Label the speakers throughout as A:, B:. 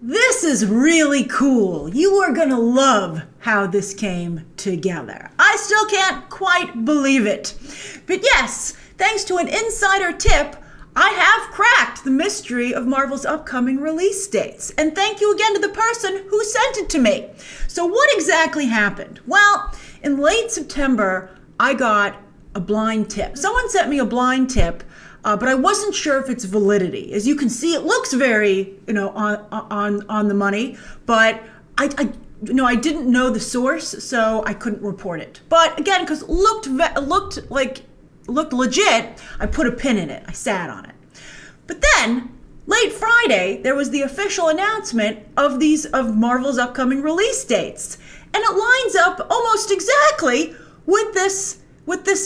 A: This is really cool. You are going to love how this came together. I still can't quite believe it. But yes, thanks to an insider tip, I have cracked the mystery of Marvel's upcoming release dates. And thank you again to the person who sent it to me. So what exactly happened? Well, in late September, I got a blind tip. Someone sent me a blind tip, but I wasn't sure if its validity. As you can see, it looks very, on the money, but I didn't know the source, so I couldn't report it. But again, because it looked legit, I put a pin in it. I sat on it. But then, late Friday, there was the official announcement of Marvel's upcoming release dates. And it lines up almost exactly with this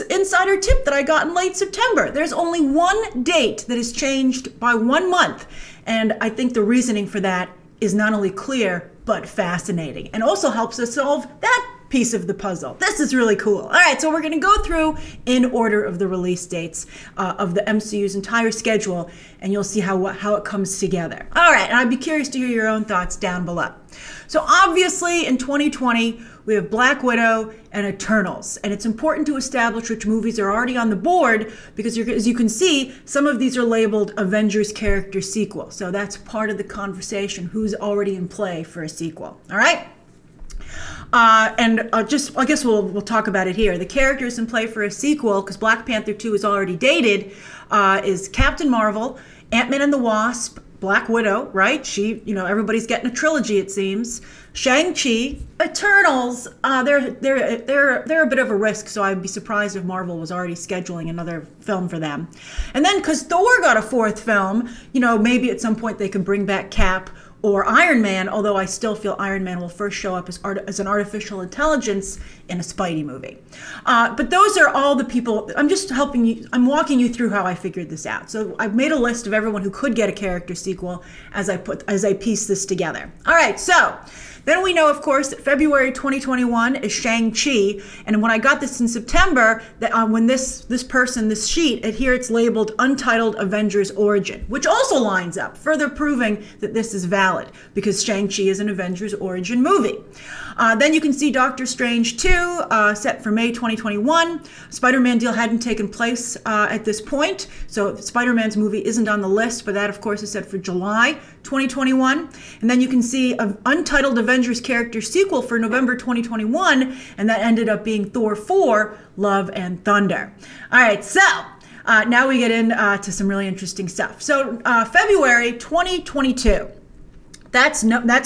A: insider tip that I got in late September. There's only one date that is changed by 1 month. And I think the reasoning for that is not only clear, but fascinating. And also helps us solve that piece of the puzzle. This is really cool. All right, so we're going to go through in order of the release dates of the MCU's entire schedule, and you'll see how it comes together. All right, and I'd be curious to hear your own thoughts down below. So obviously in 2020, we have Black Widow and Eternals, and it's important to establish which movies are already on the board because as you can see, some of these are labeled Avengers character sequel. So that's part of the conversation, who's already in play for a sequel. All right? I guess we'll talk about it here. The characters in play for a sequel, because Black Panther 2 is already dated, is Captain Marvel, Ant-Man and the Wasp, Black Widow, right? Everybody's getting a trilogy, it seems. Shang-Chi, Eternals, they're a bit of a risk, so I'd be surprised if Marvel was already scheduling another film for them. And then, because Thor got a fourth film, maybe at some point they can bring back Cap or Iron Man, although I still feel Iron Man will first show up as an artificial intelligence in a Spidey movie. But those are all the people. I'm just helping you. I'm walking you through how I figured this out. So I've made a list of everyone who could get a character sequel as I piece this together. All right, so then we know, of course, that February 2021 is Shang-Chi. And when I got this in September, that when this sheet, here it's labeled Untitled Avengers Origin, which also lines up, further proving that this is valid because Shang-Chi is an Avengers Origin movie. Then you can see Doctor Strange 2, set for May 2021. Spider-Man deal hadn't taken place at this point, so Spider-Man's movie isn't on the list, but that, of course, is set for July 2021. And then you can see an Untitled Avengers character sequel for November 2021, and that ended up being Thor 4, Love and Thunder. All right, so now we get into some really interesting stuff. So February 2022. That's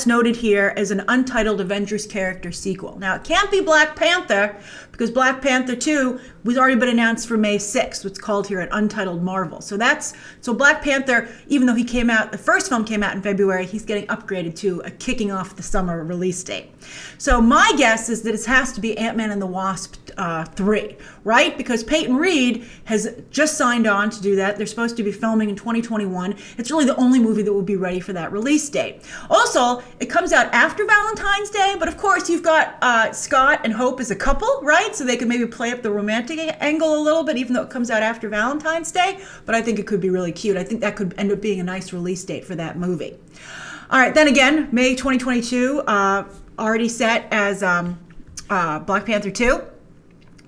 A: noted here as an Untitled Avengers character sequel. Now, it can't be Black Panther because Black Panther 2 was already been announced for May 6th. What's called here an Untitled Marvel. So Black Panther, even though the first film came out in February, he's getting upgraded to a kicking off the summer release date. So my guess is that it has to be Ant-Man and the Wasp 3, right? Because Peyton Reed has just signed on to do that. They're supposed to be filming in 2021. It's really the only movie that will be ready for that release date. Also, it comes out after Valentine's Day, but of course you've got Scott and Hope as a couple, right? So they could maybe play up the romantic angle a little bit, even though it comes out after Valentine's Day. But I think it could be really cute. I think that could end up being a nice release date for that movie. All right, then again, May 2022, already set as Black Panther 2.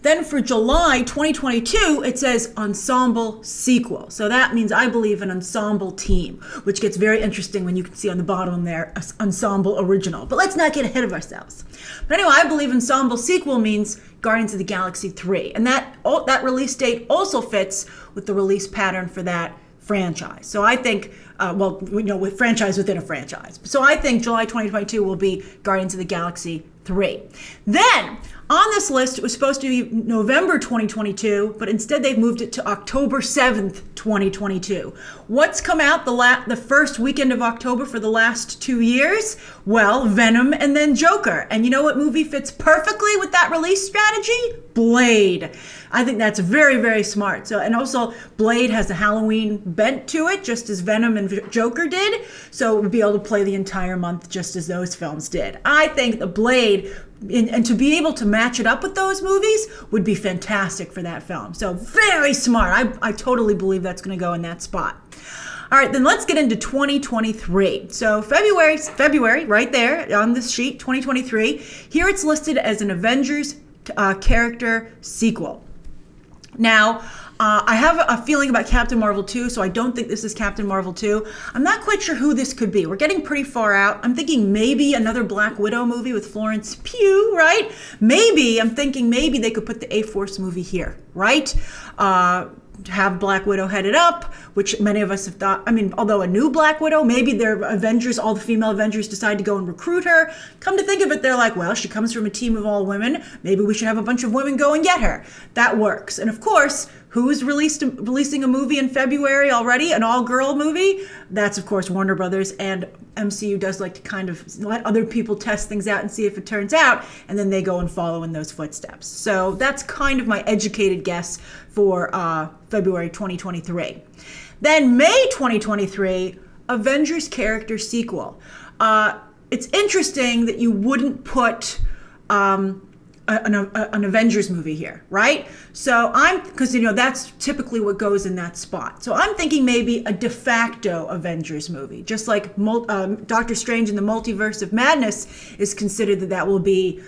A: Then for July 2022, it says ensemble sequel. So that means, I believe, an ensemble team, which gets very interesting when you can see on the bottom there, ensemble original. But let's not get ahead of ourselves. But anyway, I believe ensemble sequel means Guardians of the Galaxy 3. And that release date also fits with the release pattern for that franchise. So I think, with franchise within a franchise. So I think July 2022 will be Guardians of the Galaxy 3. Then, on this list, it was supposed to be November 2022, but instead they've moved it to October 7th, 2022. What's come out the first weekend of October for the last 2 years? Well, Venom and then Joker. And you know what movie fits perfectly with that release strategy? Blade. I think that's very, very smart. And also, Blade has a Halloween bent to it, just as Venom and Joker did. So it would be able to play the entire month just as those films did. I think the Blade, and to be able to match it up with those movies would be fantastic for that film. So very smart. I totally believe that's going to go in that spot. All right, then let's get into 2023. So February, right there on this sheet, 2023. Here it's listed as an Avengers character sequel. Now, I have a feeling about Captain Marvel 2, so I don't think this is Captain Marvel 2. I'm not quite sure who this could be. We're getting pretty far out. I'm thinking maybe another Black Widow movie with Florence Pugh, right? I'm thinking maybe they could put the A-Force movie here, right? Have Black Widow headed up, which many of us have thought, although a new Black Widow, maybe their Avengers, all the female Avengers decide to go and recruit her. Come to think of it, they're like, well, she comes from a team of all women. Maybe we should have a bunch of women go and get her. That works. And of course, who's releasing a movie in February already? An all-girl movie? That's, of course, Warner Brothers, and MCU does like to kind of let other people test things out and see if it turns out, and then they go and follow in those footsteps. So that's kind of my educated guess for February 2023. Then May 2023, Avengers character sequel. It's interesting that you wouldn't put an Avengers movie here, right? So because that's typically what goes in that spot. So I'm thinking maybe a de facto Avengers movie, just like Doctor Strange in the Multiverse of Madness is considered that will be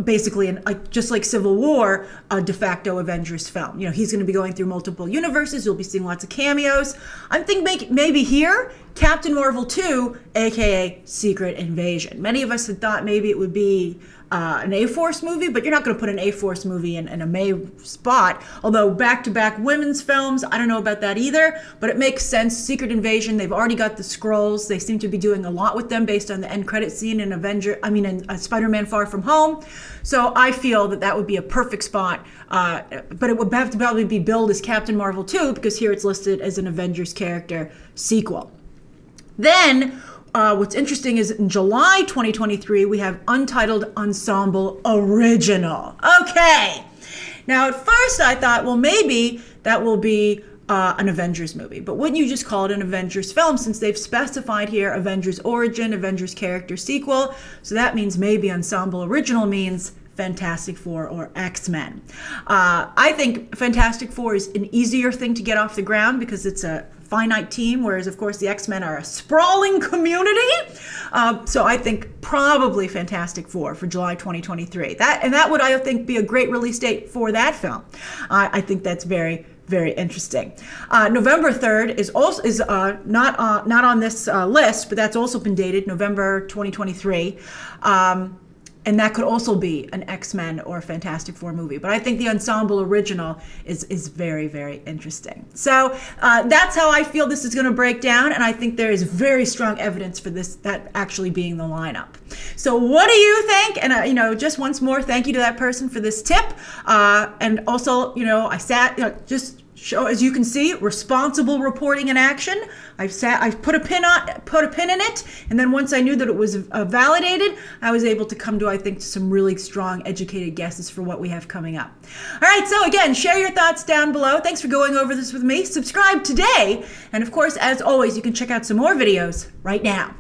A: basically just like Civil War, a de facto Avengers film. He's going to be going through multiple universes. You'll be seeing lots of cameos. I'm thinking maybe here, Captain Marvel 2, aka Secret Invasion. Many of us had thought maybe it would be an A-Force movie, but you're not going to put an A-Force movie in a May spot. Although back-to-back women's films, I don't know about that either, but it makes sense. Secret Invasion, they've already got the Skrulls. They seem to be doing a lot with them based on the end credit scene in in Spider-Man Far From Home. So I feel that would be a perfect spot, but it would have to probably be billed as Captain Marvel 2 because here it's listed as an Avengers character sequel. Then, what's interesting is in July 2023, we have Untitled Ensemble Original. Okay. Now, at first I thought, well, maybe that will be an Avengers movie. But wouldn't you just call it an Avengers film since they've specified here Avengers Origin, Avengers character sequel? So that means maybe Ensemble Original means Fantastic Four or X-Men. I think Fantastic Four is an easier thing to get off the ground because it's a finite team, whereas of course the X-Men are a sprawling community. So I think probably Fantastic Four for July 2023. That would, I think, be a great release date for that film. I think that's very, very interesting. November 3rd is not on this list, but that's also been dated November 2023. And that could also be an X-Men or Fantastic Four movie. But I think the Ensemble Original is very, very interesting. So that's how I feel this is going to break down. And I think there is very strong evidence for that actually being the lineup. So what do you think? And, just once more, thank you to that person for this tip. And also, I sat, just show, as you can see, responsible reporting in action. I put a pin in it, and then once I knew that it was validated, I was able to come to, I think, some really strong, educated guesses for what we have coming up. All right, so again, share your thoughts down below. Thanks for going over this with me. Subscribe today, and of course, as always, you can check out some more videos right now.